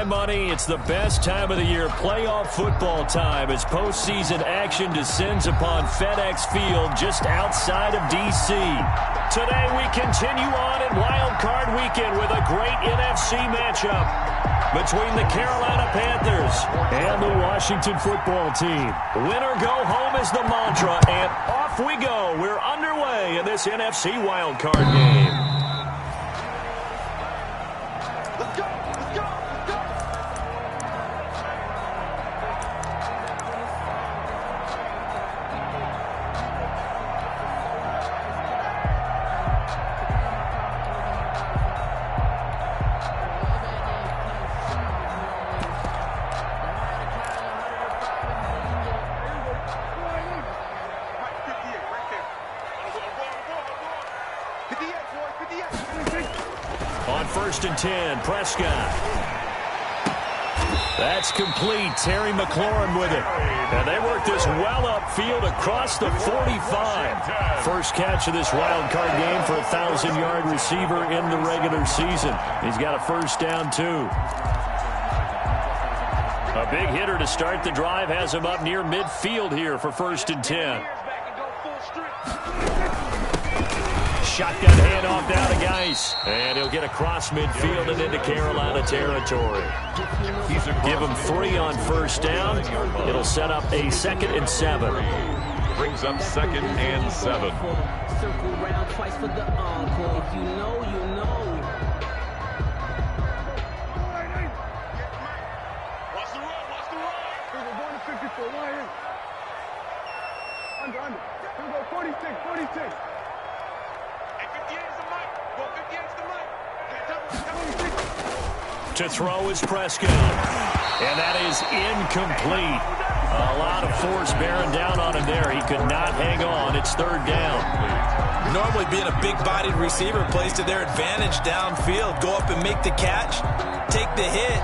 Money. It's the best time of the year, playoff football time, as postseason action descends upon FedEx Field just outside of D.C. Today we continue on in Wild Card Weekend with a great NFC matchup between the Carolina Panthers and the Washington Football Team. Win or go home is the mantra, and off we go. We're underway in this NFC Wild Card game. On 1st and 10, Prescott. That's complete. Terry McLaurin with it. And they work this well upfield across the 45. First catch of this wild card game for a 1,000-yard receiver in the regular season. He's got a first down, too. A big hitter to start the drive has him up near midfield here for 1st and 10. Shotgun handoff down to Geis. And he'll get across midfield and into Carolina territory. Give him 3 on first down. It'll set up a 2nd and 7. Brings up 2nd and 7. Circle round twice for the encore. If you know, you know. Watch the run, watch the run. We're going to 54, right here. Under. We're going 46, 46. To throw is Prescott. And that is incomplete. A lot of force bearing down on him there. He could not hang on. It's 3rd down. Normally being a big-bodied receiver plays to their advantage downfield. Go up and make the catch, take the hit,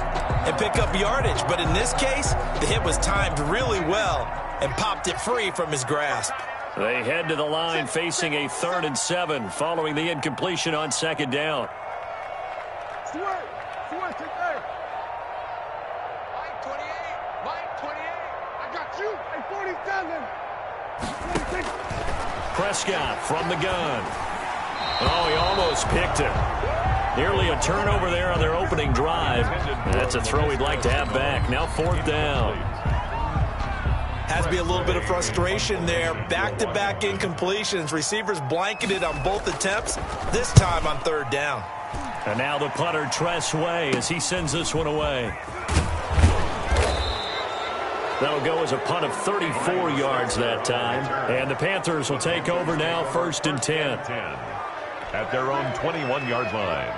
and pick up yardage. But in this case, the hit was timed really well and popped it free from his grasp. They head to the line facing a 3rd and 7 following the incompletion on 2nd down. Switch it there. Mike 28. Mike 28. I got you. Hey, 47. 46. Prescott from the gun. Oh, he almost picked him. Nearly a turnover there on their opening drive. That's a throw he'd like to have back. Now 4th down. Has to be a little bit of frustration there. Back-to-back incompletions. Receivers blanketed on both attempts, this time on 3rd down. And now the punter, Tress Way, as he sends this one away. That'll go as a punt of 34 yards that time. And the Panthers will take over now, 1st and 10. At their own 21-yard line.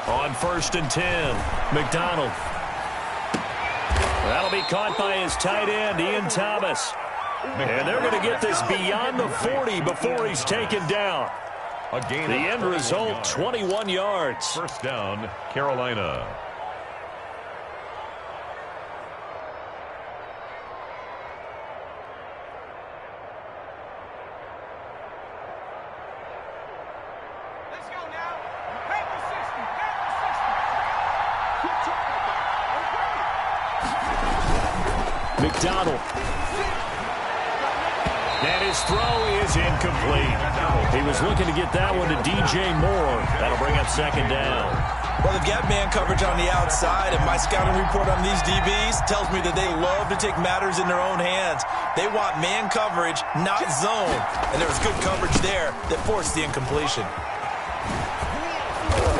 On 1st and 10, McDonald. That'll be caught by his tight end, Ian Thomas. And they're going to get this beyond the 40 before he's taken down. The end result, 21 yards. 1st down, Carolina. McDonald. And his throw is incomplete. He was looking to get that one to DJ Moore. That'll bring up 2nd down. Well, they've got man coverage on the outside, and my scouting report on these DBs tells me that they love to take matters in their own hands. They want man coverage, not zone. And there was good coverage there that forced the incompletion.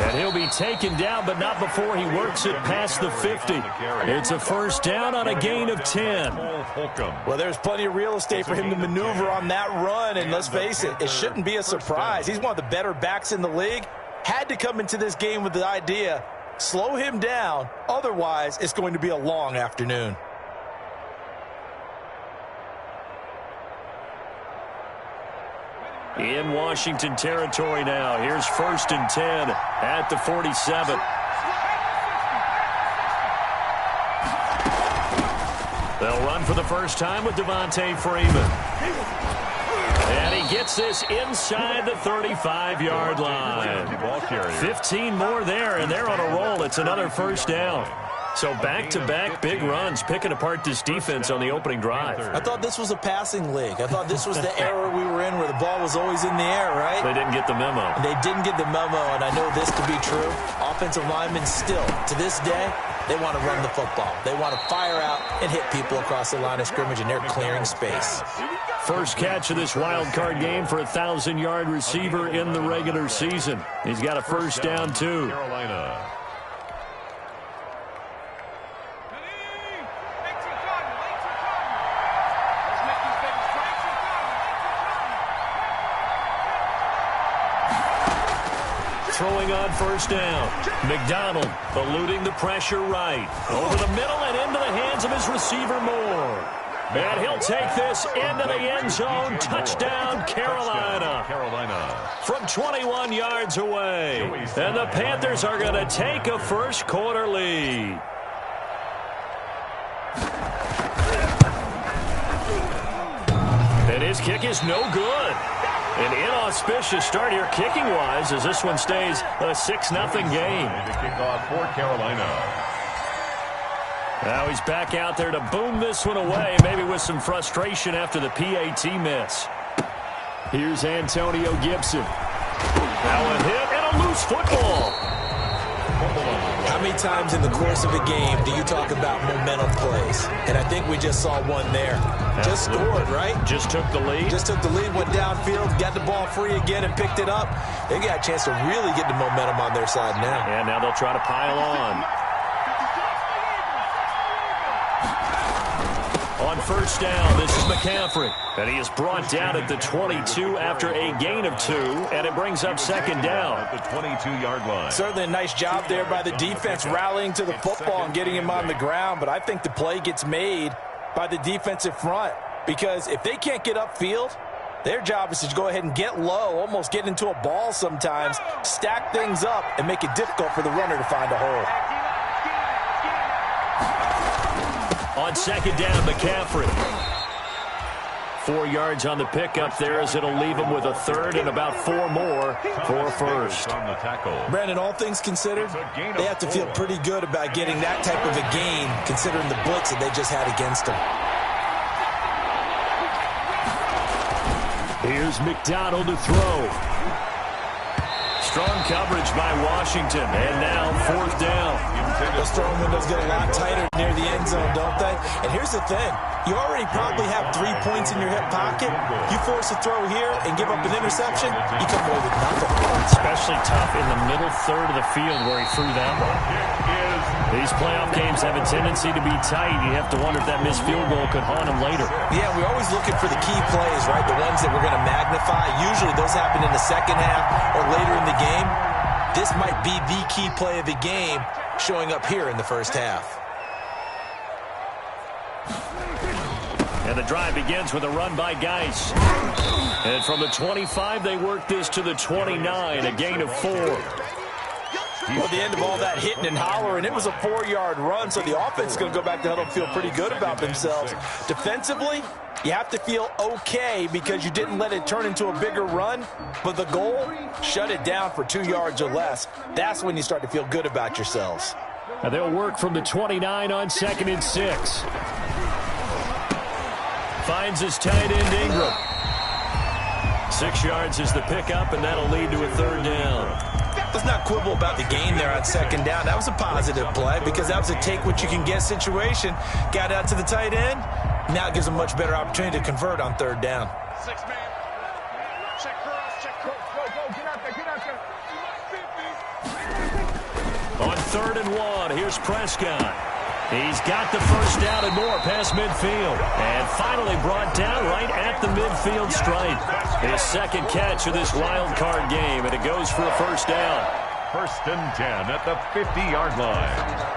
And he'll be taken down, but not before he works it past the 50. It's a 1st down on a gain of 10. Well, there's plenty of real estate for him to maneuver on that run, and let's face it, it shouldn't be a surprise. He's one of the better backs in the league. Had to come into this game with the idea Slow him down. Otherwise, it's going to be a long afternoon. In Washington territory now. Here's 1st and 10 at the 47. They'll run for the first time with Devontae Freeman. And he gets this inside the 35-yard line. 15 more there, and they're on a roll. It's another first down. So back-to-back big runs, picking apart this defense on the opening drive. I thought this was a passing league. I thought this was the era we were in where the ball was always in the air, right? They didn't get the memo. And they didn't get the memo, and I know this to be true. Offensive linemen still, to this day, they want to run the football. They want to fire out and hit people across the line of scrimmage, and they're clearing space. First catch of this wild card game for a 1,000-yard receiver in the regular season. He's got a first down, too. Carolina. Throwing on first down. McDonald eluding the pressure right. Over the middle and into the hands of his receiver Moore. And he'll take this into the end zone. Touchdown, Carolina. From 21 yards away. And the Panthers are going to take a first quarter lead. And his kick is no good. An inauspicious start here kicking-wise as this one stays a 6-0 game. Kickoff for Carolina. Now he's back out there to boom this one away, maybe with some frustration after the PAT miss. Here's Antonio Gibson. Now a hit and a loose football. How many times in the course of a game do you talk about momentum plays? And I think we just saw one there. Just scored, right? Just took the lead. Just took the lead, went downfield, got the ball free again, and picked it up. They got a chance to really get the momentum on their side now. And now they'll try to pile on. On first down, this is McCaffrey. And he is brought down at the 22 after a gain of 2, and it brings up second down. At the 22-yard line. Certainly a nice job there by the defense rallying to the football and getting him on the ground, but I think the play gets made by the defensive front because if they can't get upfield, their job is to go ahead and get low, almost get into a ball sometimes, stack things up, and make it difficult for the runner to find a hole. On second down, McCaffrey. 4 yards on the pickup there as it'll leave him with a third and about 4 more for a first. On the tackle. Brandon, all things considered, they have to feel pretty good about getting that type of a gain considering the blitz that they just had against them. Here's McDonald to throw. Strong coverage by Washington, and now fourth down. Those throwing windows get a lot tighter near the end zone, don't they? And here's the thing. You already probably have 3 points in your hip pocket. You force a throw here and give up an interception, you come away with nothing. Especially tough in the middle third of the field where he threw that one. These playoff games have a tendency to be tight. You have to wonder if that missed field goal could haunt him later. Yeah, we're always looking for the key plays, right? The ones that we're going to magnify. Usually those happen in the second half or later in the game. This might be the key play of the game showing up here in the first half. And the drive begins with a run by Geis. And from the 25, they work this to the 29, a gain of 4. Well, at the end of all that hitting and hollering, it was a 4-yard run, so the offense is going to go back to huddle and feel pretty good about themselves. Defensively, you have to feel okay because you didn't let it turn into a bigger run, but the goal, shut it down for 2 yards or less. That's when you start to feel good about yourselves. And they'll work from the 29 on 2nd and 6. Finds his tight end Ingram. 6 yards is the pickup, and that'll lead to a third down. Let's not quibble about the gain there on second down. That was a positive play because that was a take-what-you-can-get situation. Got out to the tight end. Now it gives a much better opportunity to convert on third down. 6-man. Check cross, check cross. Go, get out there, get out there. On 3rd and 1, here's Prescott. He's got the first down and more past midfield. And finally brought down right at the midfield stripe. His second catch of this wild card game, and it goes for a first down. First and 10 at the 50-yard line.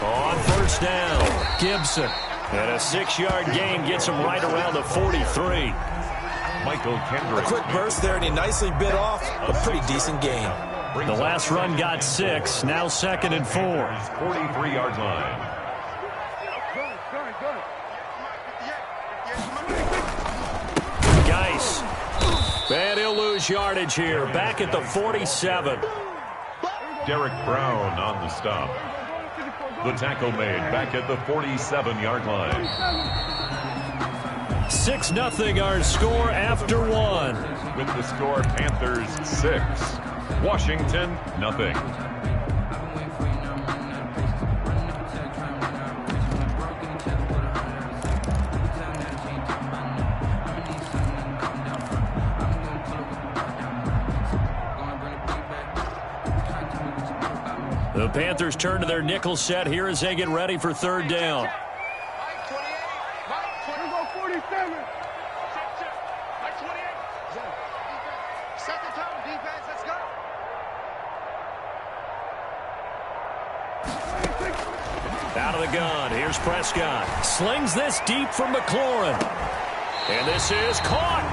On first down, Gibson. And a 6-yard gain gets him right around the 43. Michael Kendrick. A quick burst there, and he nicely bit off a pretty decent gain. The last run got 6, now 2nd and 4. 43-yard line. Geis. And he'll lose yardage here, back at the 47. Derek Brown on the stop. The tackle made back at the 47-yard line. 6-0 our score after 1. With the score, Panthers 6, Washington nothing. The Panthers turn to their nickel set here as they get ready for third down. Out of the gun, here's Prescott. Slings this deep from McLaurin. And this is caught.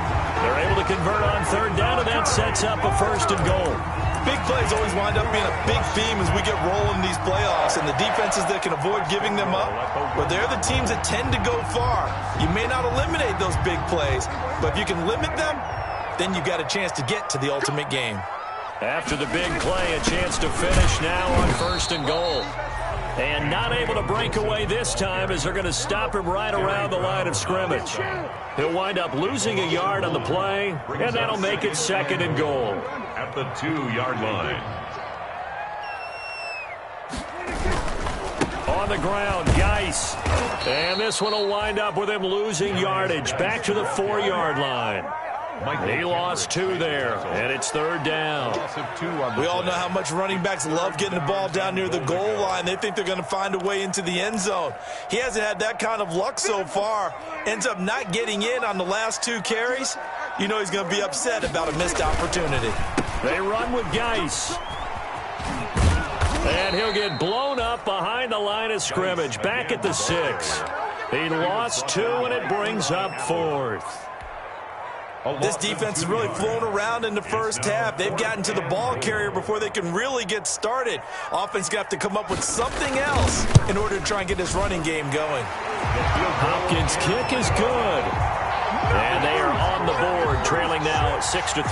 They're able to convert on third down, and that sets up a 1st and goal. Big plays always wind up being a big theme as we get rolling these playoffs, and the defenses that can avoid giving them up, but they're the teams that tend to go far. You may not eliminate those big plays, but if you can limit them, then you got a chance to get to the ultimate game. After the big play, a chance to finish now on 1st and goal. And not able to break away this time as they're going to stop him right around the line of scrimmage. He'll wind up losing a yard on the play, and that'll make it 2nd and goal. At the 2-yard line. On the ground, Geis. And this one will wind up with him losing yardage back to the 4-yard line. He lost 2 there, and it's third down. We all know how much running backs love getting the ball down near the goal line. They think they're going to find a way into the end zone. He hasn't had that kind of luck so far. Ends up not getting in on the last 2 carries. You know he's going to be upset about a missed opportunity. They run with Geis. And he'll get blown up behind the line of scrimmage, back at the 6. He lost 2, and it brings up 4th. This defense has really flown around in the first half. They've gotten to the ball carrier before they can really get started. Offense going to have to come up with something else in order to try and get this running game going. Hopkins' kick is good. And they are on the board, trailing now 6-3.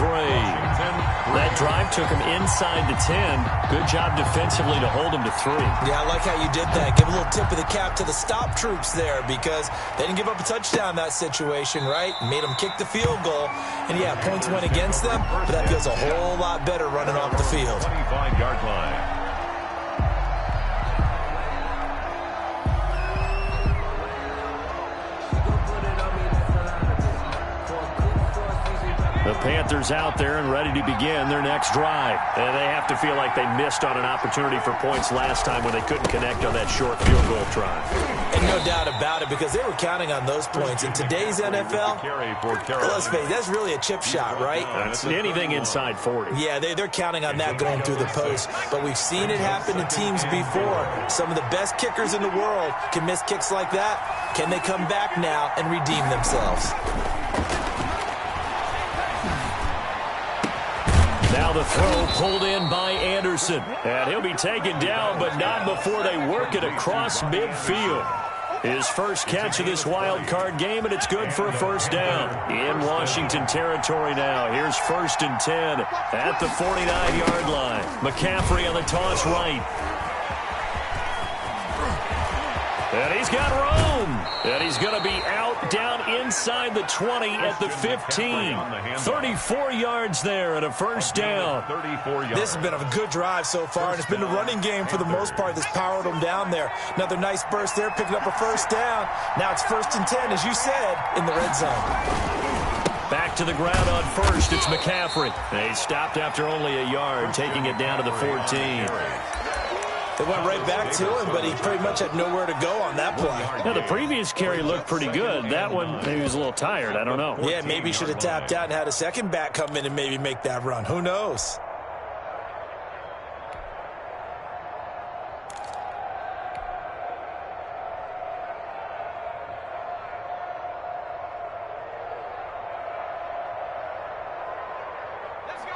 That drive took him inside the 10. Good job defensively to hold him to 3. Yeah, I like how you did that. Give a little tip of the cap to the stop troops there because they didn't give up a touchdown in that situation, right? Made them kick the field goal. And, yeah, points went against them, but that feels a whole lot better running off the field. 25-yard line. The Panthers out there and ready to begin their next drive. And they have to feel like they missed on an opportunity for points last time when they couldn't connect on that short field goal try. And no doubt about it, because they were counting on those points. In today's NFL, let's face it, that's really a chip shot, right? That's anything inside 40. Yeah, they're counting on that going through the post. But we've seen it happen to teams before. Some of the best kickers in the world can miss kicks like that. Can they come back now and redeem themselves? Now the throw pulled in by Anderson. And he'll be taken down, but not before they work it across midfield. His first catch of this wild card game, and it's good for a 1st down. In Washington territory now. Here's 1st and 10 at the 49-yard line. McCaffrey on the toss right. And he's got room. And he's going to be out down inside the 20 at the 15. 34 yards there and a 1st down. This has been a good drive so far, and it's been the running game for the most part that's powered them down there. Another nice burst there, picking up a 1st down. Now it's 1st and 10, as you said, in the red zone. Back to the ground on 1st. It's McCaffrey. And he stopped after only a yard, taking it down to the 14. They went right back to him, but he pretty much had nowhere to go on that play. Now, the previous carry looked pretty good. That one, maybe he was a little tired. I don't know. Yeah, maybe he should have tapped out and had a second back come in and maybe make that run. Who knows?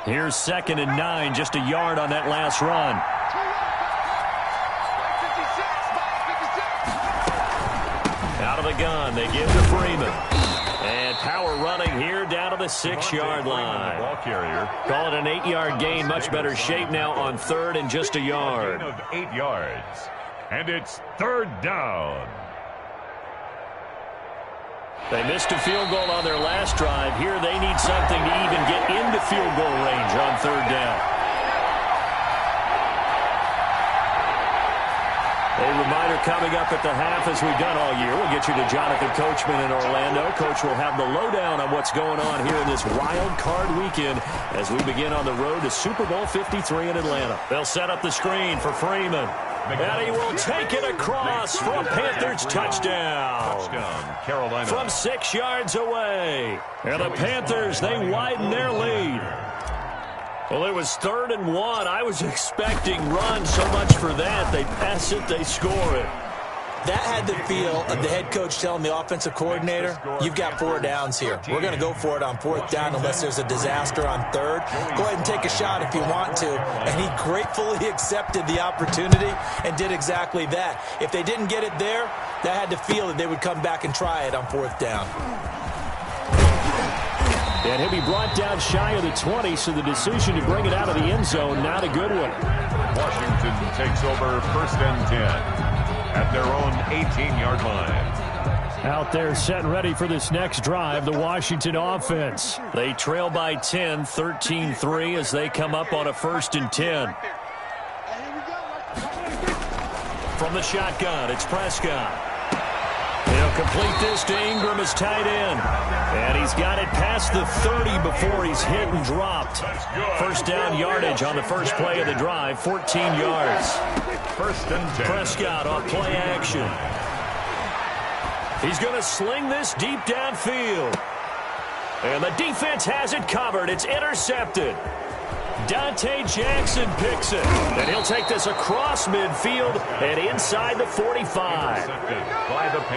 Here's 2nd and 9, just a yard on that last run. Out of the gun, they give to Freeman. And power running here down to the 6-yard line. Ball carrier. Call it an 8-yard gain, much better shape now on 3rd and just a yard. Gain of 8 yards. And it's 3rd down. They missed a field goal on their last drive. Here they need something to even get into field goal range on 3rd down. A reminder coming up at the half, as we've done all year. We'll get you to Jonathan Coachman in Orlando. Coach will have the lowdown on what's going on here in this wild card weekend as we begin on the road to Super Bowl 53 in Atlanta. They'll set up the screen for Freeman. And he will take it across for a Panthers touchdown. Touchdown, Carolina. From 6 yards away. And the Panthers, they widen their lead. Well, it was 3rd and 1. I was expecting run, so much for that. They pass it, they score it. That had the feel of the head coach telling the offensive coordinator, you've got 4 downs here. We're going to go for it on 4th down unless there's a disaster on 3rd. Go ahead and take a shot if you want to. And he gratefully accepted the opportunity and did exactly that. If they didn't get it there, that had the feel that they would come back and try it on 4th down. And he'll be brought down shy of the 20, so the decision to bring it out of the end zone, not a good one. Washington takes over 1st and 10. At their own 18-yard line. Out there set and ready for this next drive, the Washington offense. They trail by 10, 13-3 as they come up on a 1st and 10. From the shotgun, it's Prescott. He'll complete this to Ingram as tight end. And he's got it past the 30 before he's hit and dropped. 1st down yardage on the first play of the drive, 14 yards. 1st and 10. Prescott off play action. He's going to sling this deep downfield. And the defense has it covered. It's intercepted. Dante Jackson picks it. And he'll take this across midfield and inside the 45.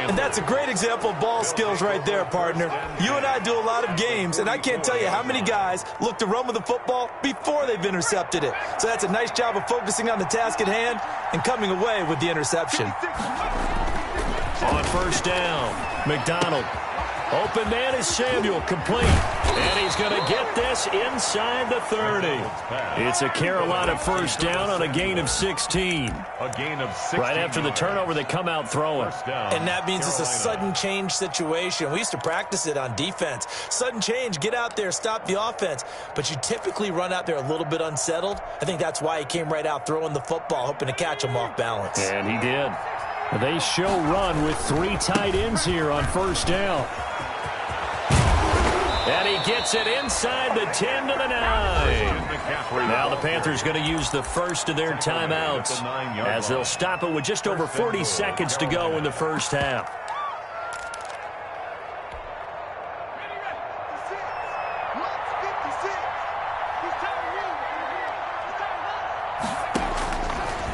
And that's a great example of ball skills right there, partner. You and I do a lot of games, and I can't tell you how many guys look to run with the football before they've intercepted it. So that's a nice job of focusing on the task at hand and coming away with the interception. On 1st down, McDonald. Open man is Samuel, complete. And he's going to get this inside the 30. It's a Carolina 1st down on a gain of 16. A gain of 16. Right after the turnover, they come out throwing. And that means it's a sudden change situation. We used to practice it on defense. Sudden change, get out there, stop the offense. But you typically run out there a little bit unsettled. I think that's why he came right out throwing the football, hoping to catch him off balance. And he did. They show run with 3 tight ends here on 1st down. And he gets it inside the 10 to the 9. Now the Panthers going to use the first of their timeouts as they'll stop it with just over 40 seconds to go in the first half.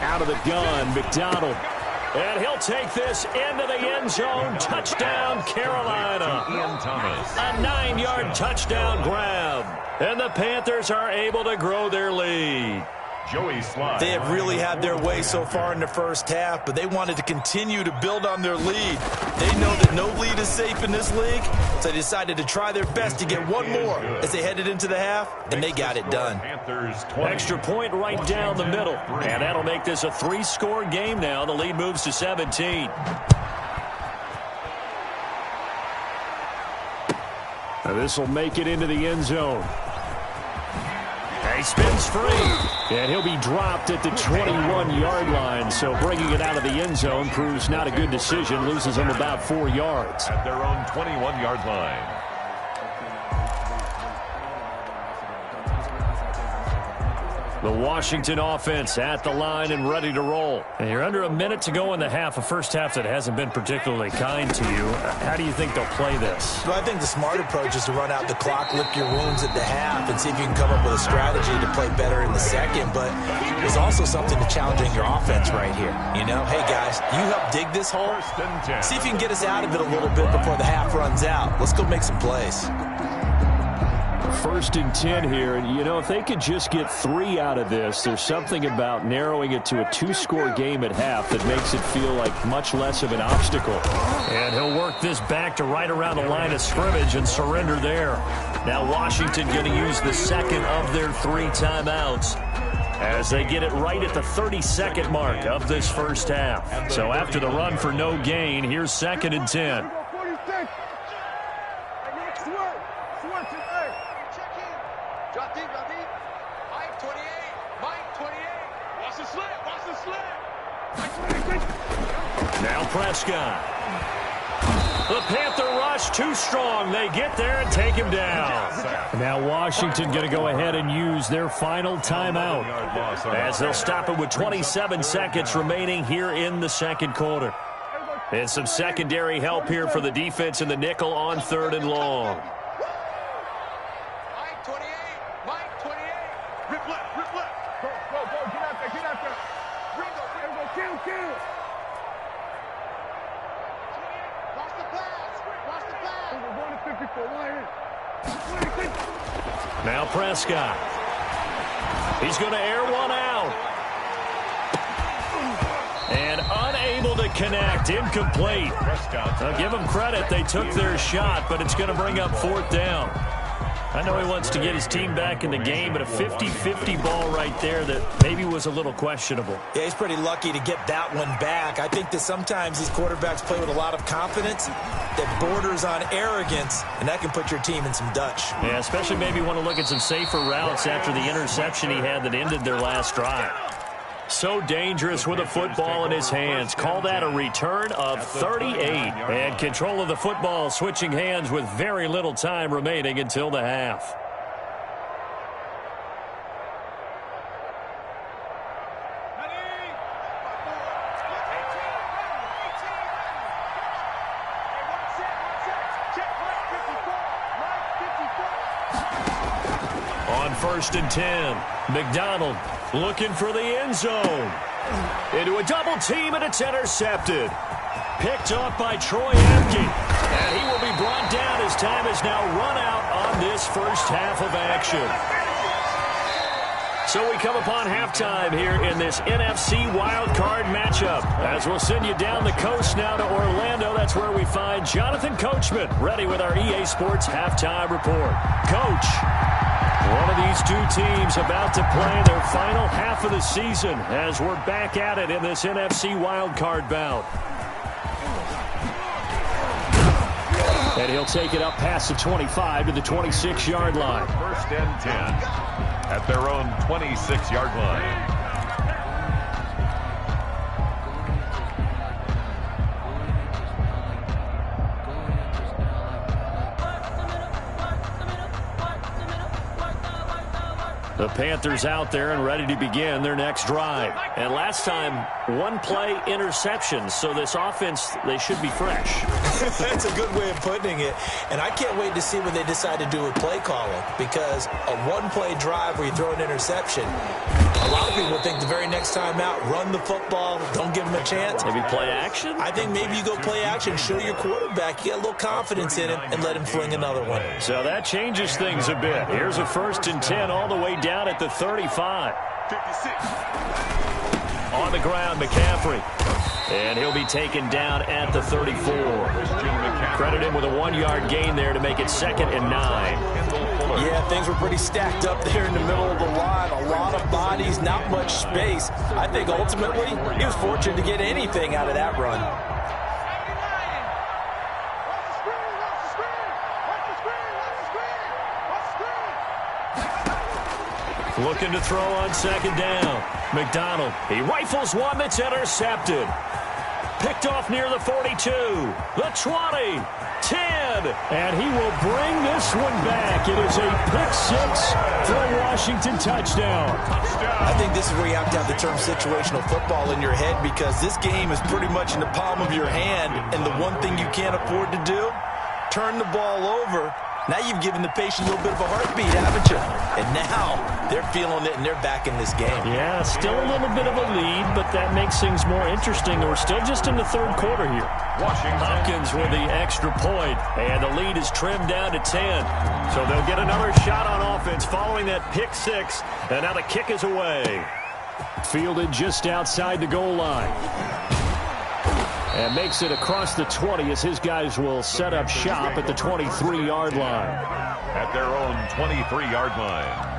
Out of the gun, McDonald. And he'll take this into the end zone. Touchdown, Carolina. Ian Thomas. A 9-yard touchdown grab. And the Panthers are able to grow their lead. Joey Slye. They have really had their way so far in the first half, but they wanted to continue to build on their lead. They know that no lead is safe in this league, so they decided to try their best to get one more as they headed into the half, and they got it done. Extra point right down the middle, and that'll make this a 3-score game now. The lead moves to 17. Now this will make it into the end zone. He spins free, and he'll be dropped at the 21-yard line. So bringing it out of the end zone proves not a good decision. Loses him about 4 yards. At their own 21-yard line. The Washington offense at the line and ready to roll. And you're under a minute to go in the half, a first half that hasn't been particularly kind to you. How do you think they'll play this? Well, I think the smart approach is to run out the clock, lick your wounds at the half, and see if you can come up with a strategy to play better in the second. But there's also something to challenging your offense right here. You know, hey, guys, you help dig this hole. See if you can get us out of it a little bit before the half runs out. Let's go make some plays. 1st and 10 here, and you know, if they could just get 3 out of this, there's something about narrowing it to a 2-score game at half that makes it feel like much less of an obstacle. And he'll work this back to right around the line of scrimmage and surrender there. Now Washington going to use the second of their 3 timeouts as they get it right at the 32nd mark of this first half. So after the run for no gain, here's 2nd and 10. Now Prescott. The Panther rush too strong. They get there and take him down. Now Washington going to go ahead and use their final timeout as they'll stop it with 27 seconds remaining here in the second quarter. And some secondary help here for the defense in the nickel on 3rd and long. Now Prescott. He's going to air one out. And unable to connect. Incomplete. I'll give them credit. They took their shot, but it's going to bring up 4th down. I know he wants to get his team back in the game, but a 50-50 ball right there that maybe was a little questionable. Yeah, he's pretty lucky to get that one back. I think that sometimes these quarterbacks play with a lot of confidence that borders on arrogance, and that can put your team in some Dutch. Yeah, especially maybe want to look at some safer routes after the interception he had that ended their last drive. So dangerous with a football in his hands. Call that a return of 38. And control of the football switching hands with very little time remaining until the half. On 1st and 10, McDonald looking for the end zone. Into a double team, and it's intercepted. Picked off by Troy Apke. And he will be brought down as time is now run out on this first half of action. So we come upon halftime here in this NFC wildcard matchup. As we'll send you down the coast now to Orlando. That's where we find Jonathan Coachman ready with our EA Sports halftime report. Coach, one of these two teams about to play their final half of the season as we're back at it in this NFC wildcard bout. And he'll take it up past the 25 to the 26-yard line. 1st and 10 at their own 26-yard line. The Panthers out there and ready to begin their next drive. And last time, 1-play interception. So this offense, they should be fresh. That's a good way of putting it. And I can't wait to see what they decide to do with play calling. Because a 1-play drive where you throw an interception, a lot of people think the very next time out, run the football, don't give them a chance. Maybe play action? I think maybe you go play action, show your quarterback, get a little confidence in him, and let him fling another one. So that changes things a bit. Here's a 1st and 10 all the way down at the 35. 56. On the ground, McCaffrey. And he'll be taken down at the 34. Credit him with a 1-yard gain there to make it 2nd and 9. Yeah, things were pretty stacked up there in the middle of the line. A lot of bodies, not much space. I think ultimately he was fortunate to get anything out of that run. Looking to throw on 2nd down. McDonald, he rifles one that's intercepted. Picked off near the 42, the 20, 10, and he will bring this one back. It is a pick-6 for a Washington touchdown. I think this is where you have to have the term situational football in your head, because this game is pretty much in the palm of your hand, and the one thing you can't afford to do, turn the ball over. Now you've given the patient a little bit of a heartbeat, haven't you? And now they're feeling it, and they're back in this game. Yeah, still a little bit of a lead, but that makes things more interesting. We're still just in the third quarter here. Hopkins with the extra point, and the lead is trimmed down to 10. So they'll get another shot on offense following that pick-6, and now the kick is away. Fielded just outside the goal line. And makes it across the 20 as his guys will set up shop at the 23-yard line. At their own 23-yard line.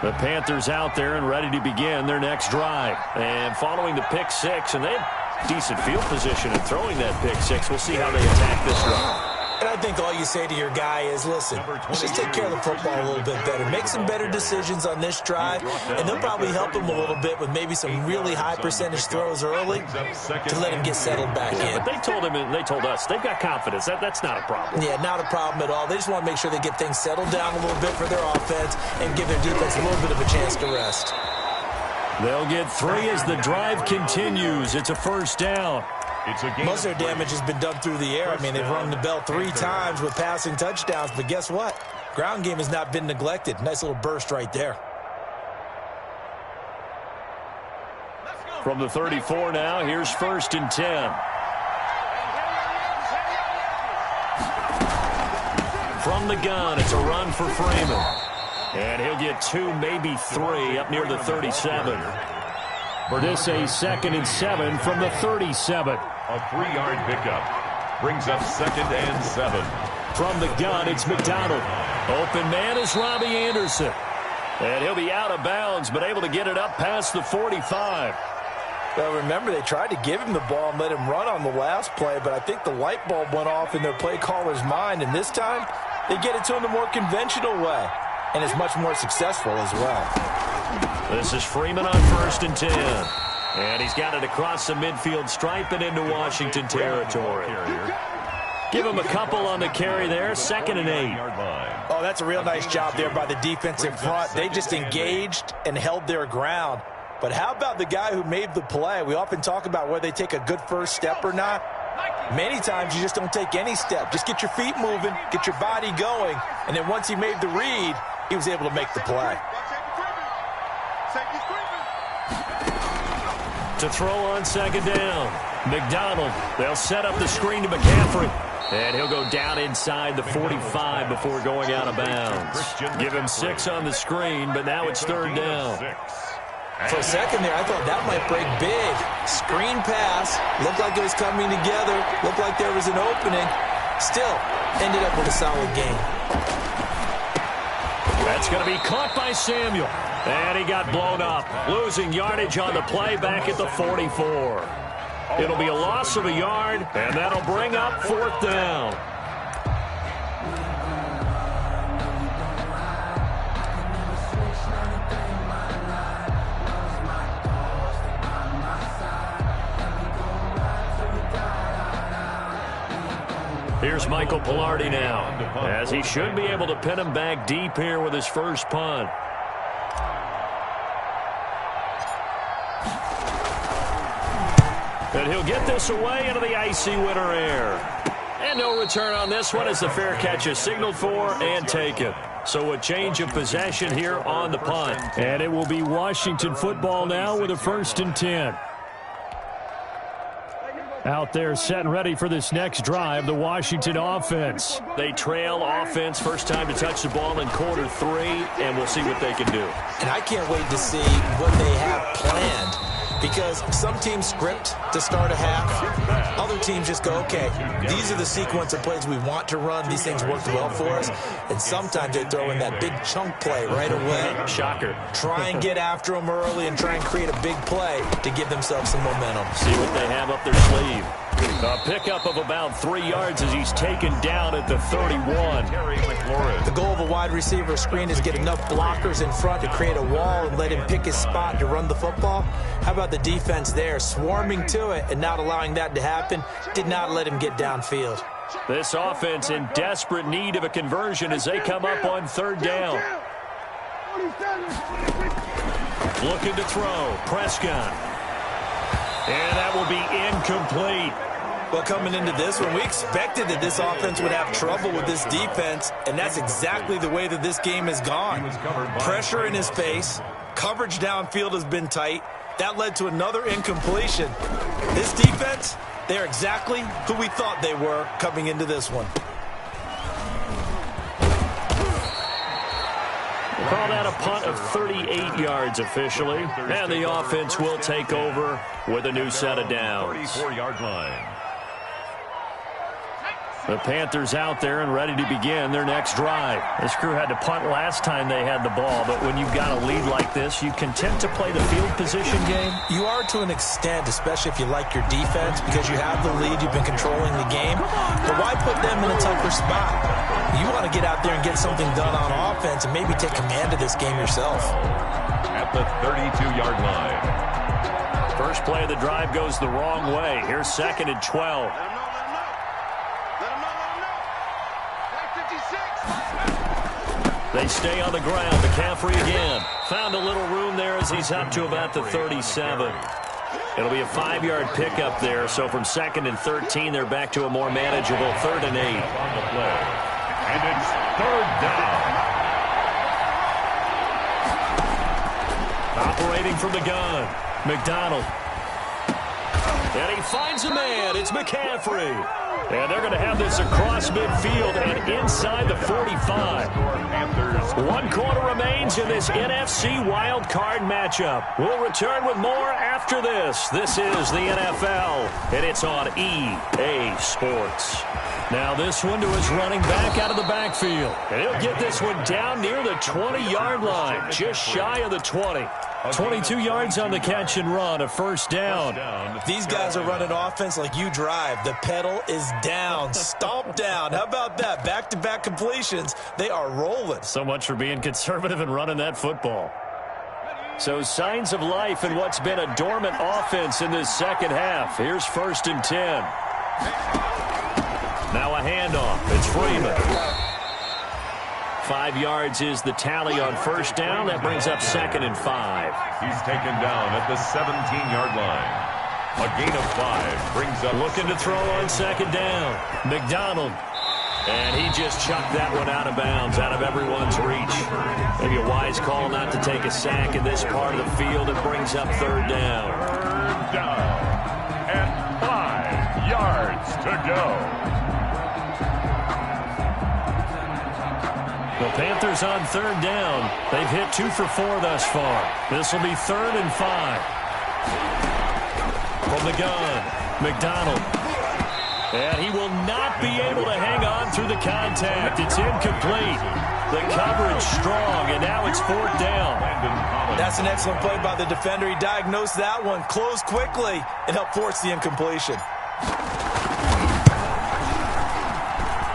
The Panthers out there and ready to begin their next drive. And following the pick-6, and they have decent field position in throwing that pick-6. We'll see how they attack this drive. And I think all you say to your guy is, listen, just take care of the football a little bit better. Make some better decisions on this drive, and they'll probably help him a little bit with maybe some really high percentage throws early to let him get settled back in. But they told him, and they told us, they've got confidence. That's not a problem. Yeah, not a problem at all. They just want to make sure they get things settled down a little bit for their offense and give their defense a little bit of a chance to rest. They'll get 3 as the drive continues. It's a first down. Most of their damage has been done through the air. I mean, they've rung the bell 3 times with passing touchdowns, but guess what? Ground game has not been neglected. Nice little burst right there. From the 34 now, here's 1st and 10. From the gun, it's a run for Freeman. And he'll get 2, maybe 3 up near the 37. For this, a 2nd and 7 from the 37. A 3-yard pickup brings up 2nd and 7. From the gun, it's McDonald. Open man is Robbie Anderson. And he'll be out of bounds, but able to get it up past the 45. Well, remember, they tried to give him the ball and let him run on the last play, but I think the light bulb went off in their play caller's mind, and this time they get it to him the more conventional way, and it's much more successful as well. This is Freeman on 1st and 10. And he's got it across the midfield stripe and into Washington territory. Give him a couple on the carry there. 2nd and 8. Oh, that's a real nice job there by the defensive front. They just engaged and held their ground. But how about the guy who made the play? We often talk about whether they take a good first step or not. Many times you just don't take any step. Just get your feet moving, get your body going, and then once he made the read, he was able to make the play. To throw on 2nd down. McDonald, they'll set up the screen to McCaffrey. And he'll go down inside the 45 before going out of bounds. Give him 6 on the screen, but now it's 3rd down. For a second there, I thought that might break big. Screen pass, looked like it was coming together, looked like there was an opening. Still, ended up with a solid game. That's going to be caught by Samuel. And he got blown up, losing yardage on the play back at the 44. It'll be a loss of a yard, and that'll bring up 4th down. Here's Michael Pilardi now, as he should be able to pin him back deep here with his first punt. And he'll get this away into the icy winter air. And no return on this one as the fair catch is signaled for and taken. So a change of possession here on the punt. And it will be Washington football now with a 1st and 10. Out there set and ready for this next drive, the Washington offense. They trail offense, first time to touch the ball in quarter 3, and we'll see what they can do. And I can't wait to see what they have planned, because some teams script to start a half. Other teams just go, okay, these are the sequence of plays we want to run. These things worked well for us. And sometimes they throw in that big chunk play right away. Shocker. Try and get after them early and try and create a big play to give themselves some momentum. See what they have up their sleeve. A pickup of about 3 yards as he's taken down at the 31. The goal of a wide receiver screen is get enough blockers in front to create a wall and let him pick his spot to run the football. How about the defense there, swarming to it and not allowing that to happen? Did not let him get downfield. This offense in desperate need of a conversion as they come up on 3rd down. Looking to throw. Prescott. And that will be incomplete. Well, coming into this one, we expected that this offense would have trouble with this defense, and that's exactly the way that this game has gone. Pressure in his face. Coverage downfield has been tight. That led to another incompletion. This defense, they're exactly who we thought they were coming into this one. Call that a punt of 38 yards officially. And the offense will take over with a new set of downs. 34-yard line. The Panthers out there and ready to begin their next drive. This crew had to punt last time they had the ball, but when you've got a lead like this, you content to play the field position game? You are to an extent, especially if you like your defense, because you have the lead, you've been controlling the game. But why put them in a tougher spot? You want to get out there and get something done on offense and maybe take command of this game yourself. At the 32-yard line. First play of the drive goes the wrong way. Here's 2nd and 12. They stay on the ground. McCaffrey again. Found a little room there as he's up to about the 37. It'll be a 5-yard pickup there. So from 2nd and 13, they're back to a more manageable 3rd and 8. On the play. And it's 3rd down. Operating from the gun. McDonald. And he finds a man. It's McCaffrey. And they're going to have this across midfield and inside the 45. 1 quarter remains in this NFC wild card matchup. We'll return with more after this. This is the NFL, and it's on EA Sports. Now this one to his running back out of the backfield. And he'll get this one down near the 20-yard line, just shy of the 20. 22 yards on the catch and run, a 1st down. These guys are running offense like you drive. The pedal is down, stomp down. How about that? Back-to-back completions. They are rolling. So much for being conservative and running that football. So signs of life in what's been a dormant offense in this 2nd half. Here's 1st and 10. Now a handoff. It's Freeman. 5 yards is the tally on 1st down. That brings up 2nd and 5. He's taken down at the 17-yard line. A gain of 5 brings up. Looking to throw on 2nd down. McDonald. And he just chucked that one out of bounds, out of everyone's reach. Maybe a wise call not to take a sack in this part of the field. It brings up 3rd down. 3rd down. And 5 yards to go. The Panthers on 3rd down. They've hit 2 for 4 thus far. This will be 3rd and 5. From the gun, McDonald. And he will not be able to hang on through the contact. It's incomplete. The coverage strong, and now it's 4th down. That's an excellent play by the defender. He diagnosed that one, closed quickly, and helped force the incompletion.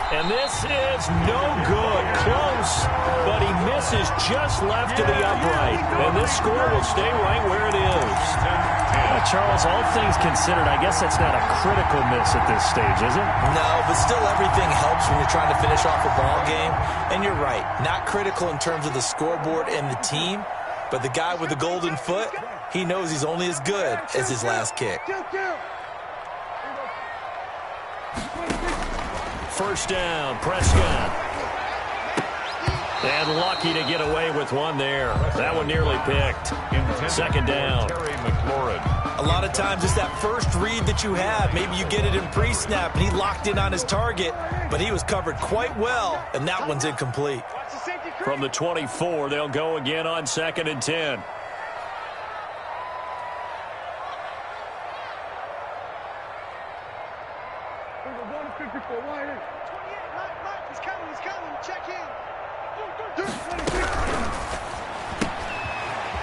And this is no good. Close, but he misses just left of the upright. And this score will stay right where it is. Charles, all things considered, I guess that's not a critical miss at this stage, is it? No, but still everything helps when you're trying to finish off a ball game. And you're right, not critical in terms of the scoreboard and the team, but the guy with the golden foot, he knows he's only as good as his last kick. 1st down, Prescott. And lucky to get away with one there. That one nearly picked. 2nd down. A lot of times it's that first read that you have. Maybe you get it in pre-snap, and he locked in on his target, but he was covered quite well, and that one's incomplete. From the 24, they'll go again on 2nd and 10.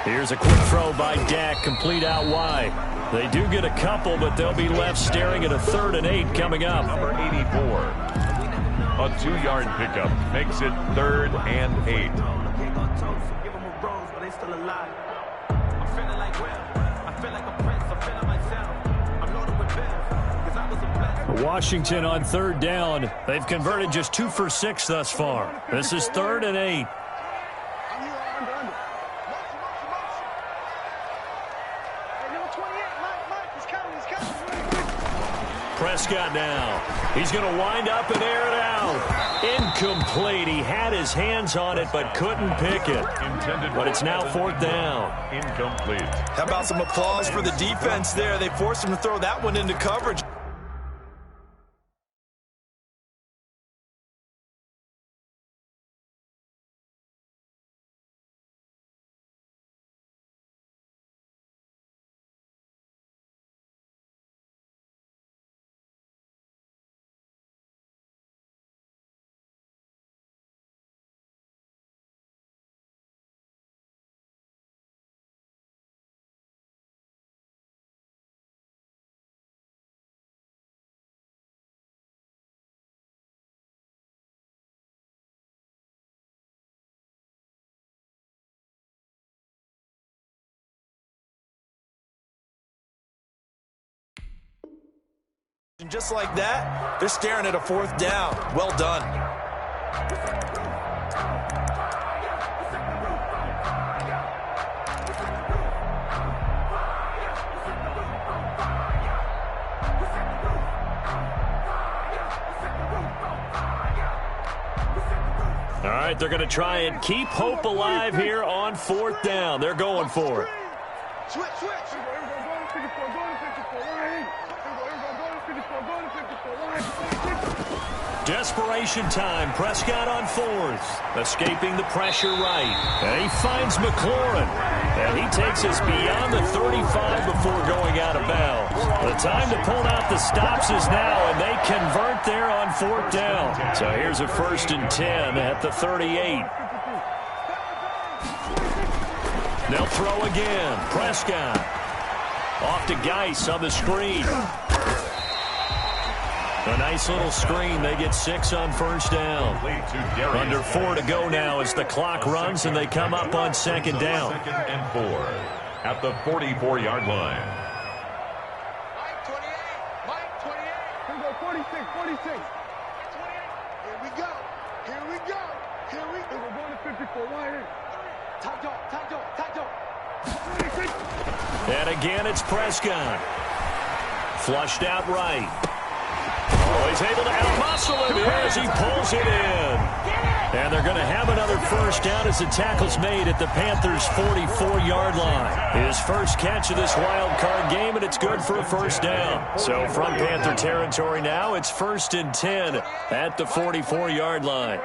Here's a quick throw by Dak, complete out wide. They do get a couple, but they'll be left staring at a 3rd and 8 coming up. Number 84. A 2-yard pickup makes it 3rd and 8. Washington on 3rd down. They've converted just 2 for 6 thus far. This is 3rd and 8. Prescott now. He's going to wind up and air it out. Incomplete. He had his hands on it but couldn't pick it. But it's now 4th down. Incomplete. How about some applause for the defense there? They forced him to throw that one into coverage. And just like that, they're staring at a 4th down. Well done. All right, they're going to try and keep hope alive here on 4th down. They're going for it. Switch. Desperation time. Prescott on 4th. Escaping the pressure right. And he finds McLaurin. And he takes us beyond the 35 before going out of bounds. The time to pull out the stops is now, and they convert there on 4th down. So here's a 1st and 10 at the 38. They'll throw again. Prescott. Off to Geis on the screen. A nice little screen. They get 6 on 1st down. Under 4 to go now as the clock runs, and they come up on 2nd down. 2nd and 4 at the 44-yard line. Mike 28. Here we go, 46. 28. Here we go. We're going to 54. Right here. Tight dog. And again, it's Prescott. Flushed out right. Oh, he's able to outmuscle him here as he pulls it in. And they're going to have another 1st down as the tackle's made at the Panthers' 44-yard line. His first catch of this wild card game, and it's good for a 1st down. So from Panther territory now, it's 1st and 10 at the 44-yard line.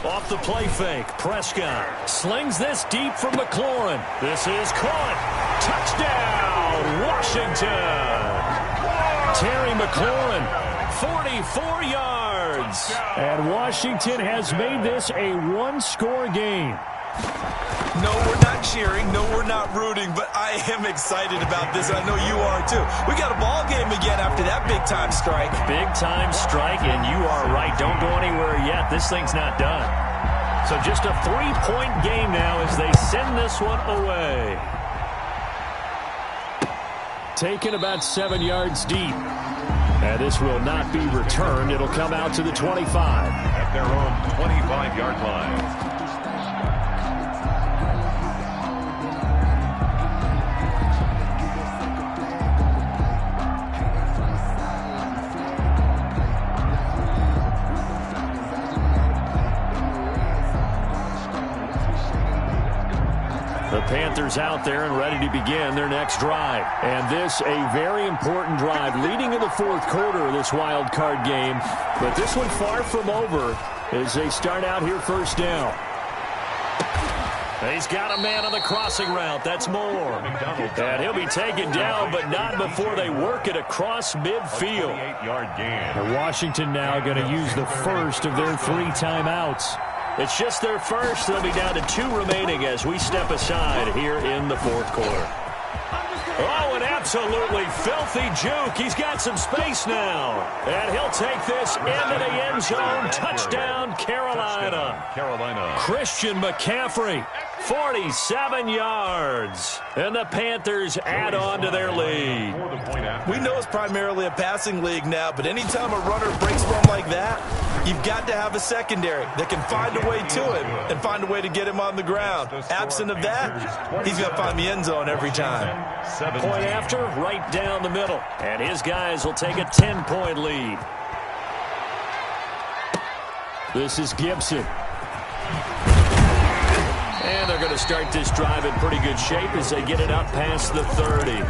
Off the play fake, Prescott slings this deep from McLaurin. This is caught. Touchdown, Washington. Terry McLaurin, 44 yards. And Washington has made this a 1-score game. No, we're not cheering. No, we're not rooting. But I am excited about this. I know you are, too. We got a ball game again after that big-time strike. Big-time strike, and you are right. Don't go anywhere yet. This thing's not done. So just a 3-point game now as they send this one away. Taken about 7 yards deep. And this will not be returned. It'll come out to the 25. At their own 25-yard line. The Panthers out there and ready to begin their next drive. And this a very important drive leading in the 4th quarter of this wild card game. But this one far from over as they start out here 1st down. He's got a man on the crossing route. That's Moore. And he'll be taken down, but not before they work it across midfield. 28-yard gain. And Washington now going to use the first of their 3 timeouts. It's just their first. They'll be down to 2 remaining as we step aside here in the 4th quarter. Oh, an absolutely filthy juke. He's got some space now. And he'll take this into the end zone. Touchdown, Carolina. Christian McCaffrey, 47 yards. And the Panthers add on to their lead. We know it's primarily a passing league now, but anytime a runner breaks one like that, you've got to have a secondary that can find a way to him and find a way to get him on the ground. Absent of that, he's going to find the end zone every time. Point after, right down the middle. And his guys will take a 10-point lead. This is Gibson. And they're going to start this drive in pretty good shape as they get it up past the 30.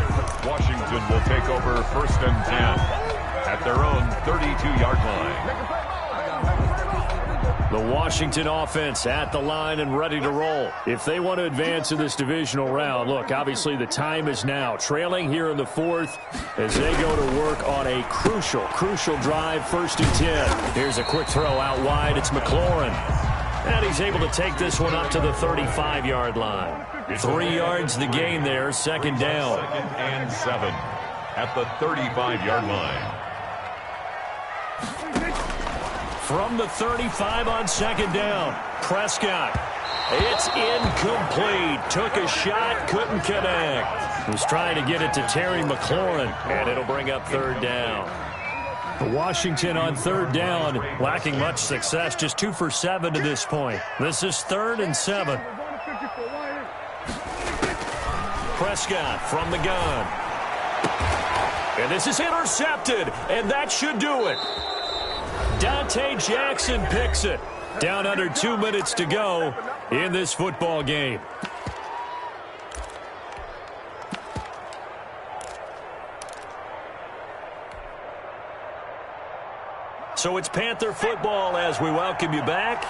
Washington will take over 1st and 10 at their own 32-yard line. The Washington offense at the line and ready to roll. If they want to advance in this divisional round, look, obviously the time is now. Trailing here in the 4th as they go to work on a crucial drive, 1st and 10. Here's a quick throw out wide. It's McLaurin. And he's able to take this one up to the 35-yard line. 3 yards the gain there, 2nd down. 2nd and 7 at the 35-yard line. From the 35 on 2nd down, Prescott. It's incomplete. Took a shot, couldn't connect. Was trying to get it to Terry McLaurin, and it'll bring up 3rd down. Washington on 3rd down, lacking much success, just 2 for 7 to this point. This is 3rd and 7. Prescott from the gun. And this is intercepted, and that should do it. Dante Jackson picks it. Down under 2 minutes to go in this football game. So it's Panther football as we welcome you back.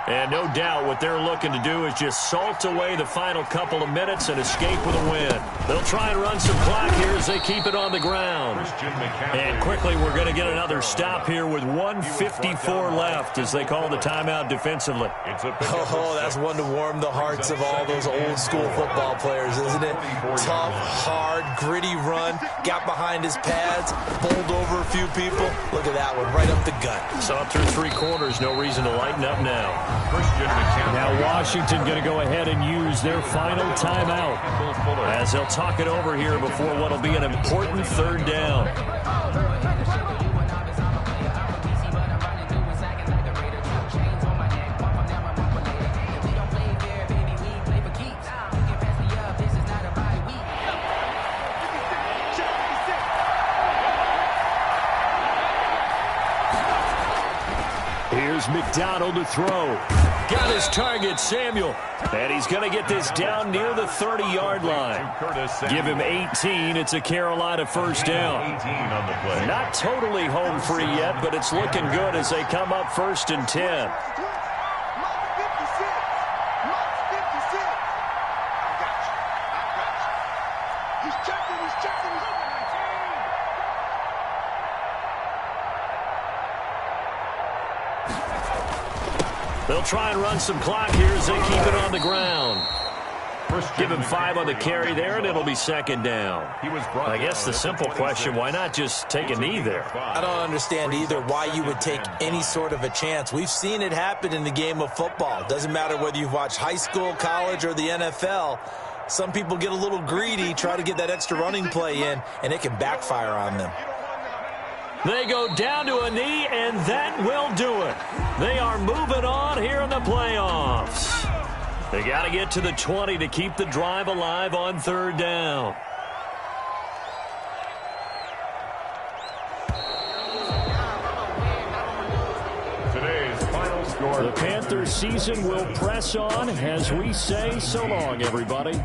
And no doubt what they're looking to do is just salt away the final couple of minutes and escape with a win. They'll try and run some clock here as they keep it on the ground. And quickly we're going to get another stop here with 1:54 left as they call the timeout defensively. Oh, that's one to warm the hearts of all those old school football players, isn't it? Tough, hard, gritty run, got behind his pads, bowled over a few people. Look at that one, right up the gut. So up through 3 quarters, no reason to lighten up now. Now Washington going to go ahead and use their final timeout as they'll talk it over here before what will be an important 3rd down. Here's McDonald to throw. Got his target, Samuel. And he's going to get this down near the 30-yard line. Give him 18. It's a Carolina 1st down. Not totally home free yet, but it's looking good as they come up 1st and 10. They'll try and run some clock here as they keep it on the ground. Give him 5 on the carry there, and it'll be 2nd down. I guess the simple question, why not just take a knee there? I don't understand either why you would take any sort of a chance. We've seen it happen in the game of football. Doesn't matter whether you've watched high school, college, or the NFL. Some people get a little greedy, try to get that extra running play in, and it can backfire on them. They go down to a knee, and that will do it. They are moving on here in the playoffs. They got to get to the 20 to keep the drive alive on 3rd down. Today's final score. The Panthers season will press on as we say so long, everybody.